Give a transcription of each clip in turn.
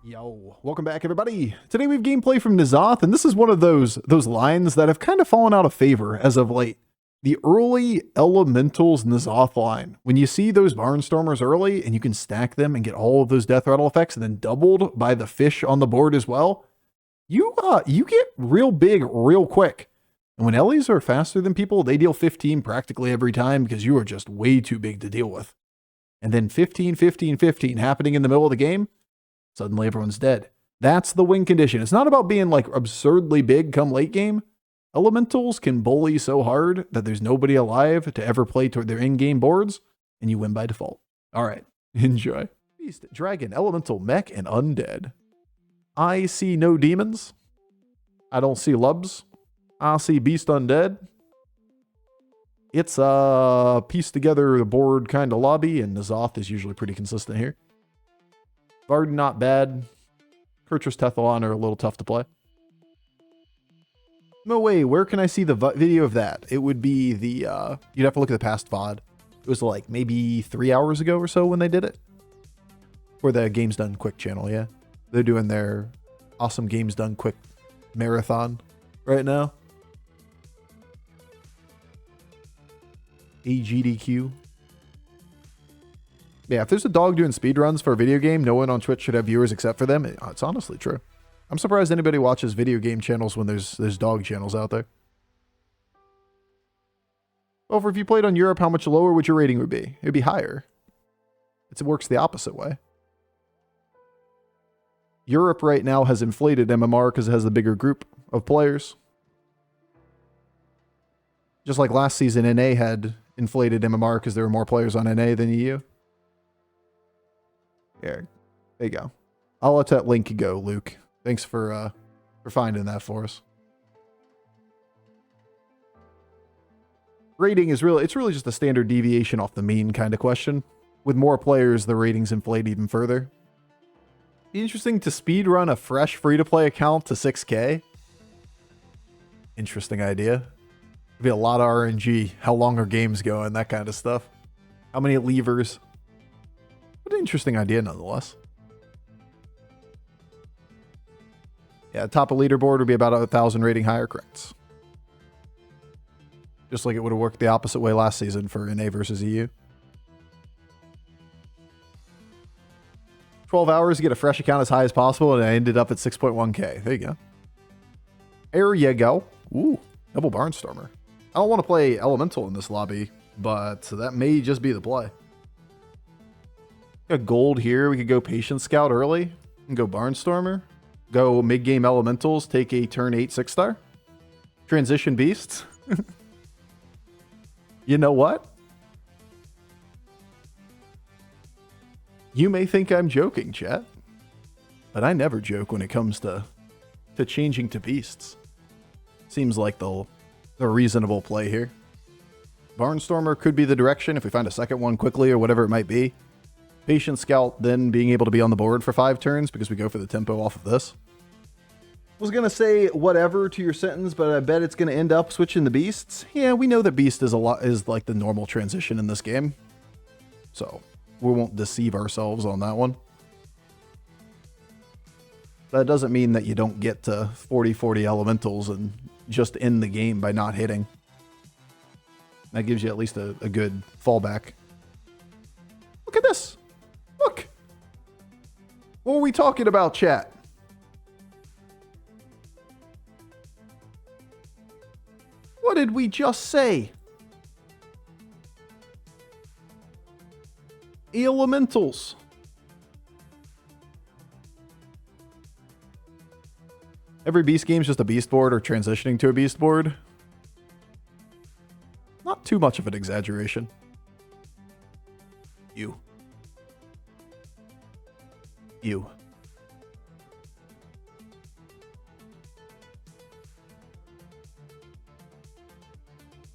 Yo, welcome back everybody. Today we have gameplay from N'Zoth, and this is one of those lines that have kind of fallen out of favor as of late. The early Elementals N'Zoth line. When you see those Barnstormers early and you can stack them and get all of those death rattle effects and then doubled by the fish on the board as well, you get real big real quick. And when Ellies are faster than people, they deal 15 practically every time because you are just way too big to deal with. And then 15, 15, 15 happening in the middle of the game, suddenly everyone's dead. That's the win condition. It's not about being like absurdly big come late game. Elementals can bully so hard that there's nobody alive to ever play toward their in-game boards, and you win by default. All right, enjoy. Beast, Dragon, Elemental, Mech, and Undead. I see no demons. I don't see lubs. I see Beast Undead. It's a piece together the board kind of lobby, and N'Zoth is usually pretty consistent here. Varden not bad. Kurtrus Tethalon are a little tough to play. No way, where can I see the video of that? It would be the, you'd have to look at the past VOD. It was like maybe 3 hours ago or so when they did it. For the Games Done Quick channel, yeah. They're doing their awesome Games Done Quick marathon right now. AGDQ. Yeah, if there's a dog doing speedruns for a video game, no one on Twitch should have viewers except for them. It's honestly true. I'm surprised anybody watches video game channels when there's dog channels out there. Over, if you played on Europe, how much lower would your rating be? It would be higher. It works the opposite way. Europe right now has inflated MMR because it has the bigger group of players. Just like last season, NA had inflated MMR because there were more players on NA than EU. There you go. I'll let that link go, Luke. Thanks for finding that for us. Rating is it's really just a standard deviation off the mean kind of question. With more players, the ratings inflate even further. Be interesting to speedrun a fresh free-to-play account to 6K. Interesting idea. Be a lot of RNG. How long are games going? That kind of stuff. How many levers? What an interesting idea, nonetheless. Yeah, top of leaderboard would be about 1,000 rating higher, correct? Just like it would have worked the opposite way last season for NA versus EU. 12 hours to get a fresh account as high as possible, and I ended up at 6.1K. There you go. There you go. Ooh, double Barnstormer. I don't want to play Elemental in this lobby, but that may just be the play. Got gold here. We could go Patient Scout early and go Barnstormer. Go mid-game Elementals, take a turn 8 6-star. Transition Beasts. You know what? You may think I'm joking, chat. But I never joke when it comes to changing to Beasts. Seems like the reasonable play here. Barnstormer could be the direction if we find a second one quickly or whatever it might be. Patient Scout then being able to be on the board for 5 turns because we go for the tempo off of this. Was going to say whatever to your sentence, but I bet it's going to end up switching the Beasts. Yeah, we know that Beast is like the normal transition in this game. So we won't deceive ourselves on that one. That doesn't mean that you don't get to 40 Elementals and just end the game by not hitting. That gives you at least a good fallback. Look at this. Look. What were we talking about, chat? What did we just say? Elementals. Every Beast game is just a Beast board or transitioning to a Beast board. Not too much of an exaggeration. You.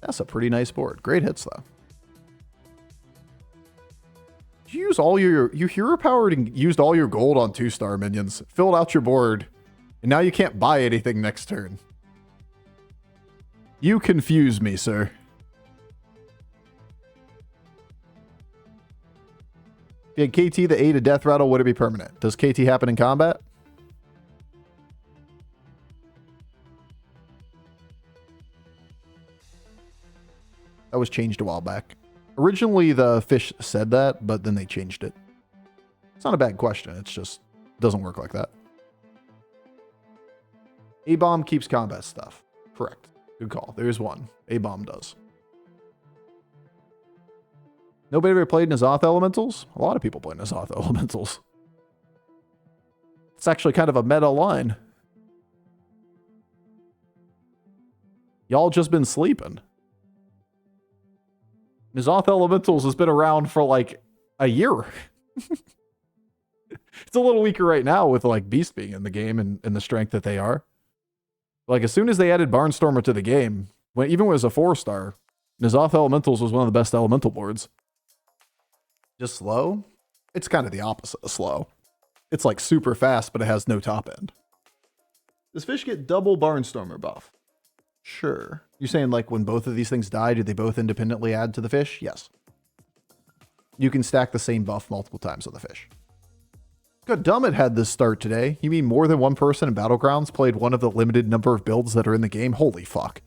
That's a pretty nice board. Great hits, though. Did you use all your hero powered and used all your gold on 2-star minions, filled out your board, and now you can't buy anything next turn. You confuse me, sir. If you had KT the A to death rattle, would it be permanent? Does KT happen in combat? That was changed a while back. Originally, the fish said that, but then they changed it. It's not a bad question. It's just doesn't work like that. A-bomb keeps combat stuff. Correct. Good call. There's one. A-bomb does. Nobody ever played N'Zoth Elementals? A lot of people play N'Zoth Elementals. It's actually kind of a meta line. Y'all just been sleeping. N'Zoth Elementals has been around for like a year. It's a little weaker right now with like Beast being in the game and the strength that they are. Like as soon as they added Barnstormer to the game, even when it was a 4-star, N'Zoth Elementals was one of the best elemental boards. Just slow? It's kind of the opposite of slow. It's like super fast, but it has no top end. Does fish get double Barnstormer buff? Sure. You're saying like when both of these things die, do they both independently add to the fish? Yes. You can stack the same buff multiple times on the fish. God dumb it had this start today. You mean more than one person in Battlegrounds played one of the limited number of builds that are in the game? Holy fuck.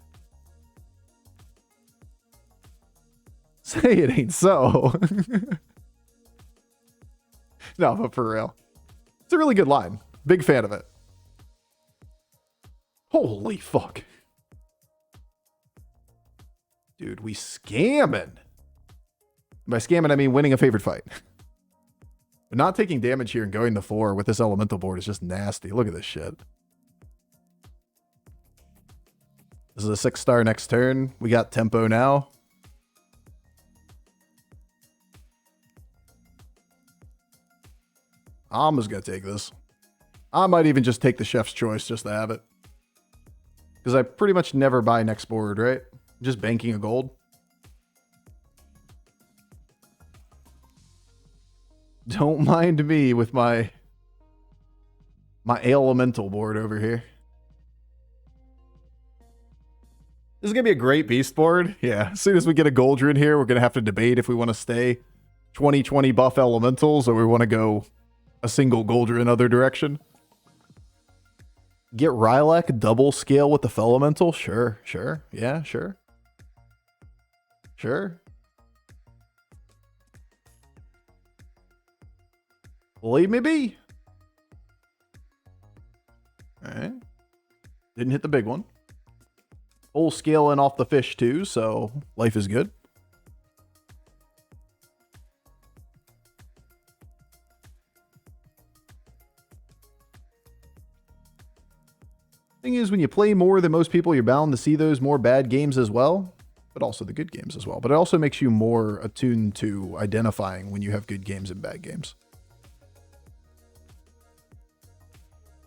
Say it ain't so. No, but for real. It's a really good line. Big fan of it. Holy fuck. Dude, we scamming. By scamming, I mean winning a favorite fight. But not taking damage here and going to 4 with this elemental board is just nasty. Look at this shit. This is a 6-star next turn. We got tempo now. I'm just going to take this. I might even just take the chef's choice just to have it. Because I pretty much never buy next board, right? Just banking a gold. Don't mind me with my elemental board over here. This is going to be a great beast board. Yeah, as soon as we get a Goldrin here, we're going to have to debate if we want to stay 20/20 buff elementals or we want to go a single Goldrin other direction. Get Rylak double scale with the Felemental? Sure, sure. Yeah, sure. Sure. Leave me be. Alright. Didn't hit the big one. Full scaling off the fish too, so life is good. Thing is, when you play more than most people, you're bound to see those more bad games as well, but also the good games as well. But it also makes you more attuned to identifying when you have good games and bad games.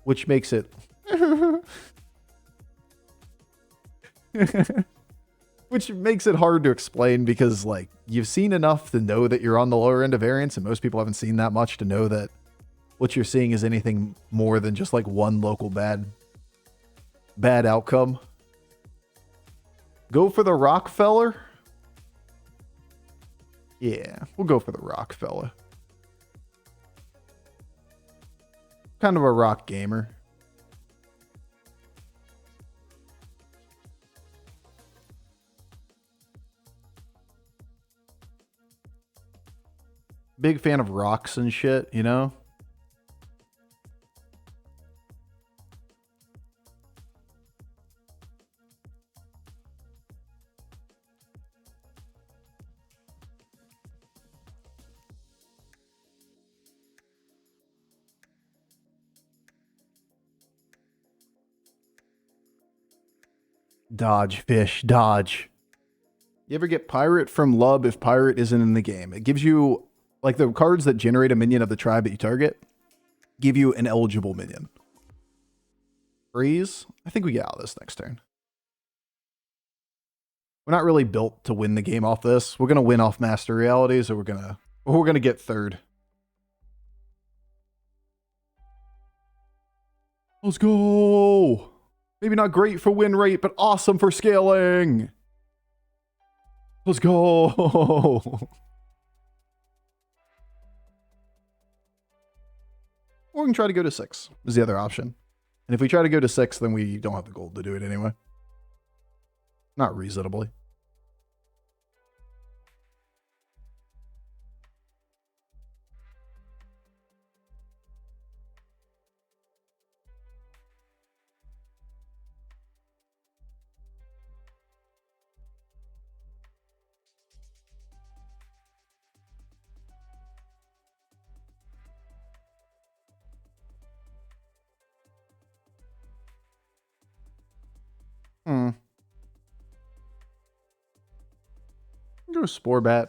Which makes it... Which makes it hard to explain because, like, you've seen enough to know that you're on the lower end of variance, and most people haven't seen that much to know that what you're seeing is anything more than just, like, one local bad outcome. Go for the Rockefeller? Yeah, we'll go for the Rockefeller. Kind of a rock gamer. Big fan of rocks and shit, you know? Dodge, fish, dodge. You ever get pirate from Lub if pirate isn't in the game? It gives you, like, the cards that generate a minion of the tribe that you target, give you an eligible minion. Freeze? I think we get out of this next turn. We're not really built to win the game off this. We're going to win off Master Realities, or we're going to get third. Let's go! Maybe not great for win rate, but awesome for scaling. Let's go. Or we can try to go to 6 is the other option. And if we try to go to 6, then we don't have the gold to do it anyway. Not reasonably. Go Sporebat,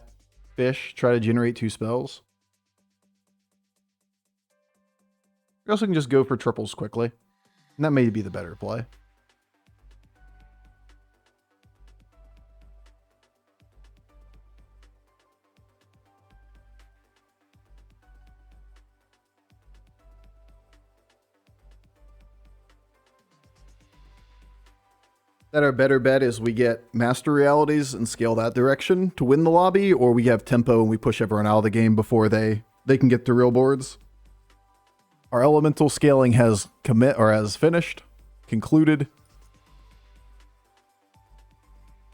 Fish, try to generate 2 spells. We also can just go for triples quickly. And that may be the better play. That our better bet is we get Master Realities and scale that direction to win the lobby, or we have tempo and we push everyone out of the game before they can get to real boards. Our elemental scaling has finished, concluded.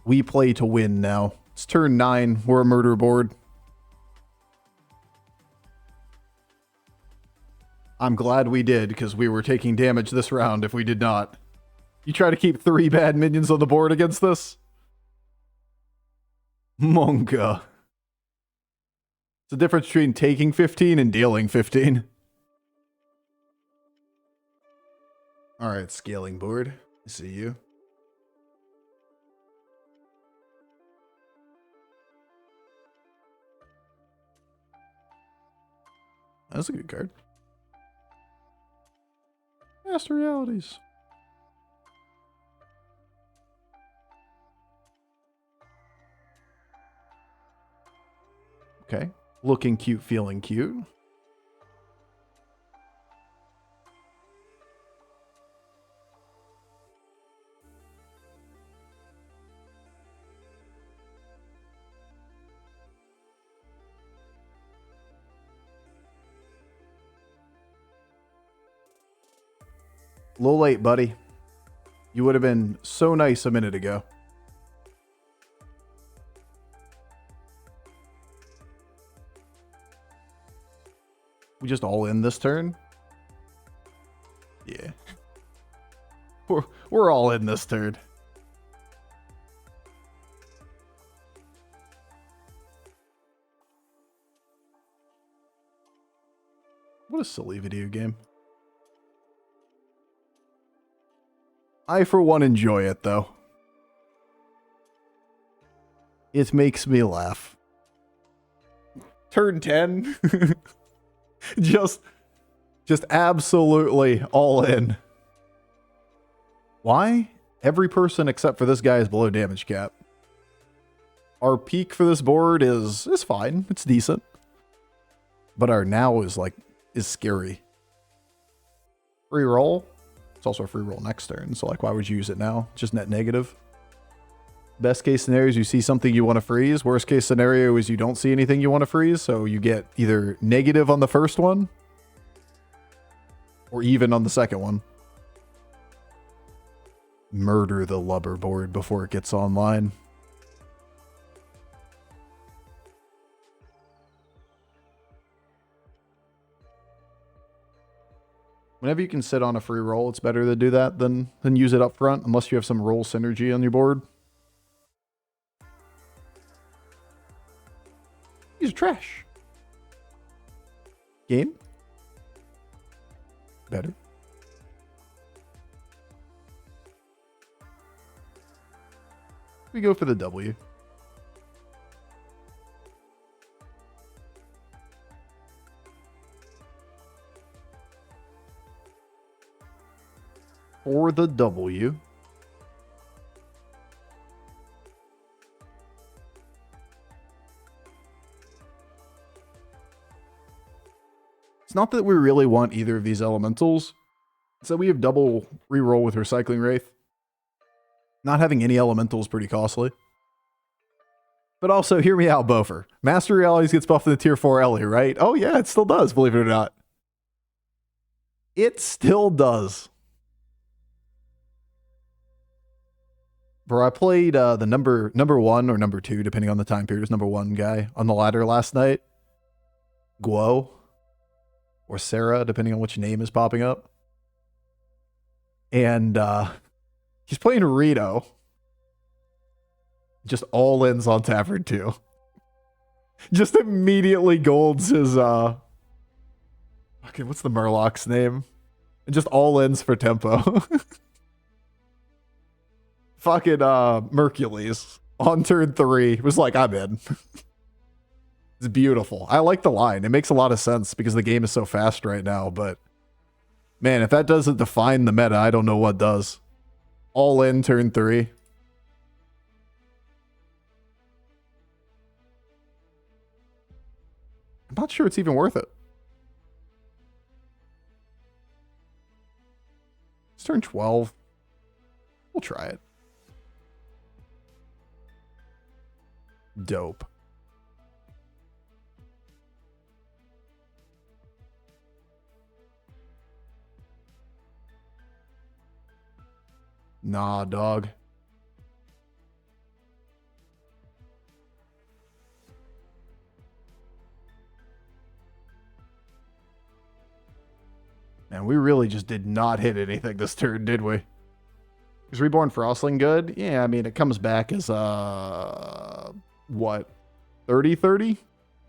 We play to win now. It's turn 9. We're a murder board. I'm glad we did, because we were taking damage this round if we did not. You try to keep 3 bad minions on the board against this? Monka. It's the difference between taking 15 and dealing 15. Alright, scaling board. I see you. That's a good card. Master Realities. Okay. Looking cute, feeling cute. A little late, buddy. You would have been so nice a minute ago. We just all in this turn? Yeah. We're all in this turn. What a silly video game. I, for one, enjoy it, though. It makes me laugh. Turn 10? Just absolutely all in. Why? Every person except for this guy is below damage cap. Our peak for this board is fine. It's decent. But our now is scary. Free roll? It's also a free roll next turn, so why would you use it now? Just net negative. Best case scenario is you see something you want to freeze. Worst case scenario is you don't see anything you want to freeze, so you get either negative on the first one or even on the second one. Murder the lubber board before it gets online. Whenever you can sit on a free roll, it's better to do that than use it up front, unless you have some roll synergy on your board. These are trash. Game? Better. We go for the W. For the W. It's not that we really want either of these elementals. So we have double reroll with Recycling Wraith. Not having any elementals is pretty costly. But also, hear me out, Bofur. Master Realities gets buffed in the tier 4 Ellie, right? Oh yeah, it still does, believe it or not. It still does. Bro, I played the number one or number two, depending on the time period, number one guy on the ladder last night. Guo. Or Sarah, depending on which name is popping up. And he's playing Rito. Just all ins on Tavern 2. Just immediately golds his okay, what's the Murloc's name? And just all ins for tempo. Fucking Mercules on turn 3 was like, I'm in. It's beautiful. I like the line. It makes a lot of sense because the game is so fast right now, but man, if that doesn't define the meta, I don't know what does. All in turn 3. I'm not sure it's even worth it. It's turn 12. We'll try it. Dope. Nah, dog. Man, we really just did not hit anything this turn, did we? Is Reborn Frostling good? Yeah, I mean, it comes back as, what? 30-30?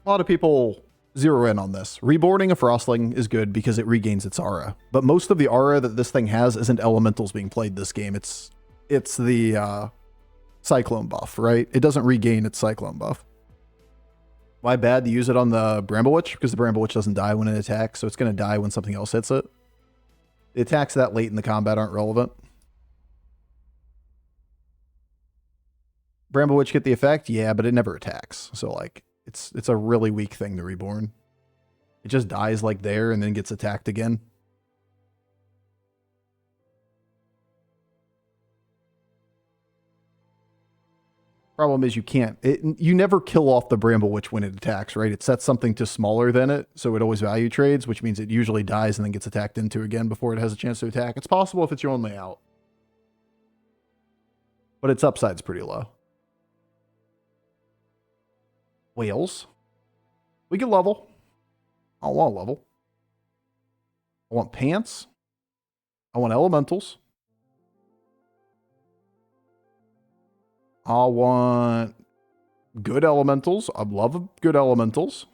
A lot of people zero in on this. Reborning a Frostling is good because it regains its aura. But most of the aura that this thing has isn't elementals being played this game. It's the Cyclone buff, right? It doesn't regain its Cyclone buff. Why bad to use it on the Bramble Witch? Because the Bramble Witch doesn't die when it attacks, so it's going to die when something else hits it. The attacks that late in the combat aren't relevant. Bramble Witch get the effect? Yeah, but it never attacks. So, like, it's a really weak thing to Reborn. It just dies, like, there and then gets attacked again. Problem is you never kill off the Bramble Witch when it attacks, right? It sets something to smaller than it, so it always value trades, which means it usually dies and then gets attacked into again before it has a chance to attack. It's possible if it's your only out. But its upside's pretty low. Whales. We can level. I don't want level. I want pants. I want elementals. I want good elementals. I love good elementals.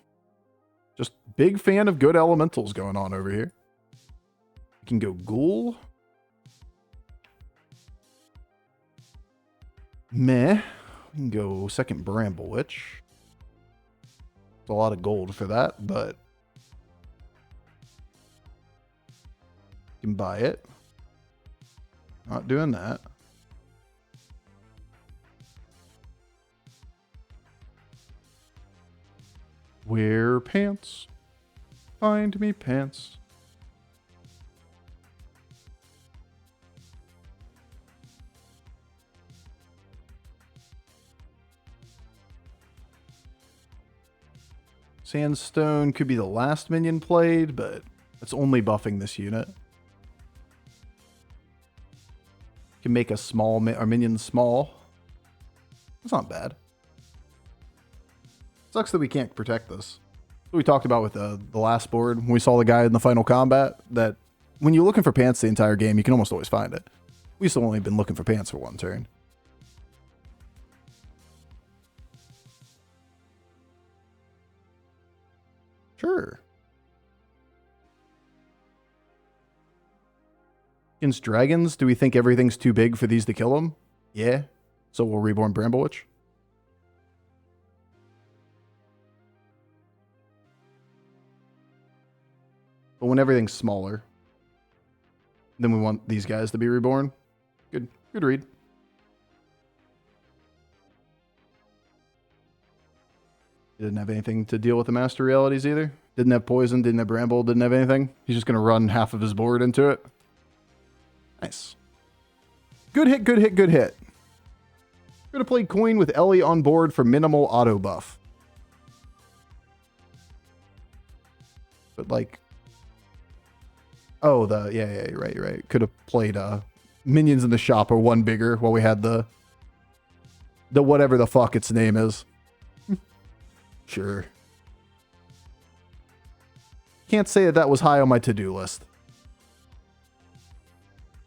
Just big fan of good elementals going on over here. We can go ghoul. Meh. We can go second Bramble Witch. It's a lot of gold for that, but you can buy it. Not doing that. Wear pants. Find me pants. Sandstone could be the last minion played, but it's only buffing this unit. Can make a small our minion small. That's not bad. Sucks that we can't protect this. What we talked about with the last board when we saw the guy in the final combat, that when you're looking for pants the entire game, you can almost always find it. We've still only been looking for pants for one turn. Sure. Against dragons, do we think everything's too big for these to kill them? Yeah. So we'll Reborn Bramble Witch. But when everything's smaller, then we want these guys to be reborn. Good read. Didn't have anything to deal with the Master Realities either. Didn't have poison, didn't have bramble, didn't have anything. He's just going to run half of his board into it. Nice. Good hit, good hit, good hit. We're going to play coin with Ellie on board for minimal auto buff. But like, Oh, yeah, right. Could have played minions in the shop or one bigger while we had the whatever the fuck its name is. Sure. Can't say that was high on my to-do list.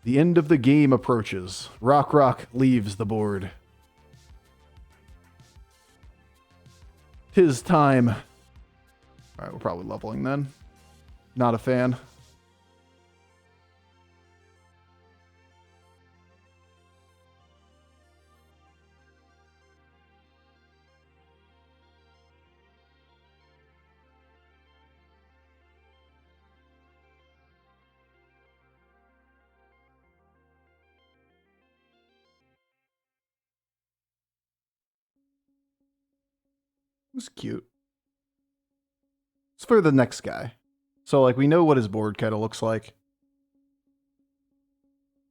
The end of the game approaches. Rock leaves the board. 'Tis time. All right, we're probably leveling then. Not a fan. It's cute. It's for the next guy. So, like, we know what his board kind of looks like.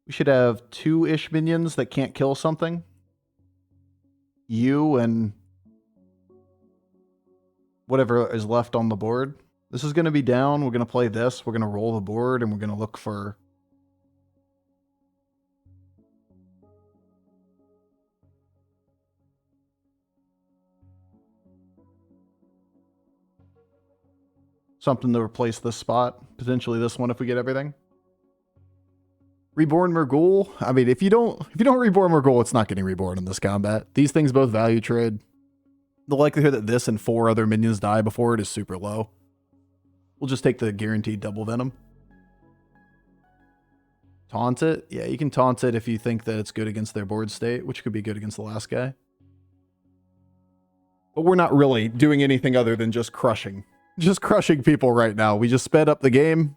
We should have 2-ish minions that can't kill something. You and whatever is left on the board. This is going to be down. We're going to play this. We're going to roll the board, and we're going to look for... something to replace this spot. Potentially this one if we get everything. Reborn Murghul. I mean, if you don't reborn Murghul, it's not getting reborn in this combat. These things both value trade. The likelihood that this and 4 other minions die before it is super low. We'll just take the guaranteed double venom. Taunt it? Yeah, you can taunt it if you think that it's good against their board state, which could be good against the last guy. But we're not really doing anything other than just crushing. Just crushing people right now. We just sped up the game.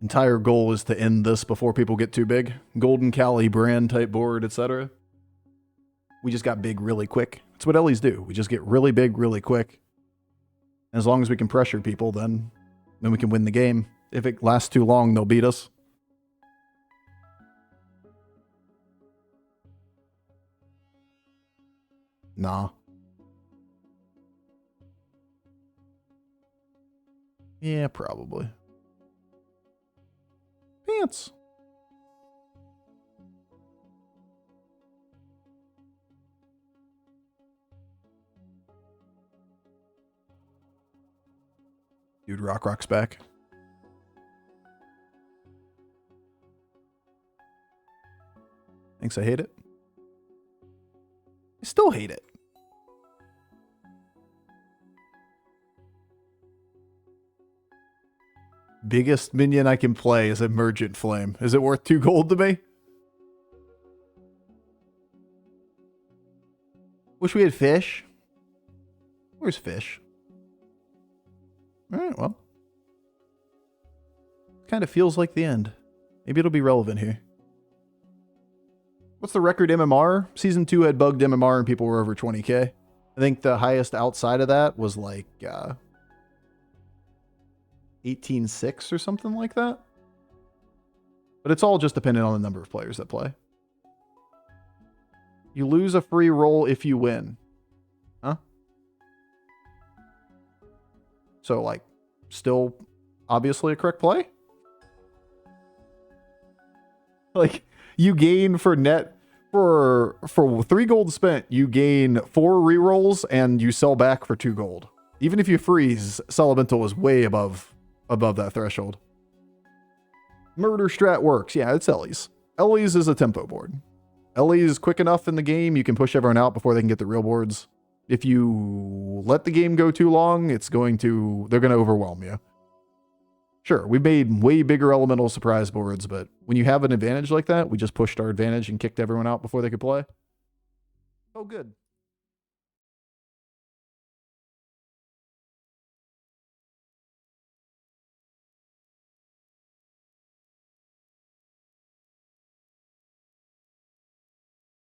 Entire goal is to end this before people get too big. Golden Cali brand type board, etc. We just got big really quick. That's what Ellies do. We just get really big really quick. And as long as we can pressure people, then we can win the game. If it lasts too long, they'll beat us. Nah. Yeah, probably. Pants. Dude, Rock's back. Thinks I hate it. I still hate it. Biggest minion I can play is Emergent Flame. Is it worth 2 gold to me? Wish we had fish. Where's fish? Alright, well. Kind of feels like the end. Maybe it'll be relevant here. What's the record MMR? Season 2 had bugged MMR and people were over 20k. I think the highest outside of that was like 18.6 or something like that. But it's all just dependent on the number of players that play. You lose a free roll if you win. Huh? So, like, still obviously a correct play? Like, you gain for net... For 3 gold spent, you gain 4 rerolls and you sell back for 2 gold. Even if you freeze, Elemental is way above that threshold. Murder strat works. Yeah, it's Ellie's. Ellie's is a tempo board. Ellie's quick enough in the game, you can push everyone out before they can get the real boards. If you let the game go too long, they're going to overwhelm you. Sure, we made way bigger elemental surprise boards, but when you have an advantage like that, we just pushed our advantage and kicked everyone out before they could play. Oh, good.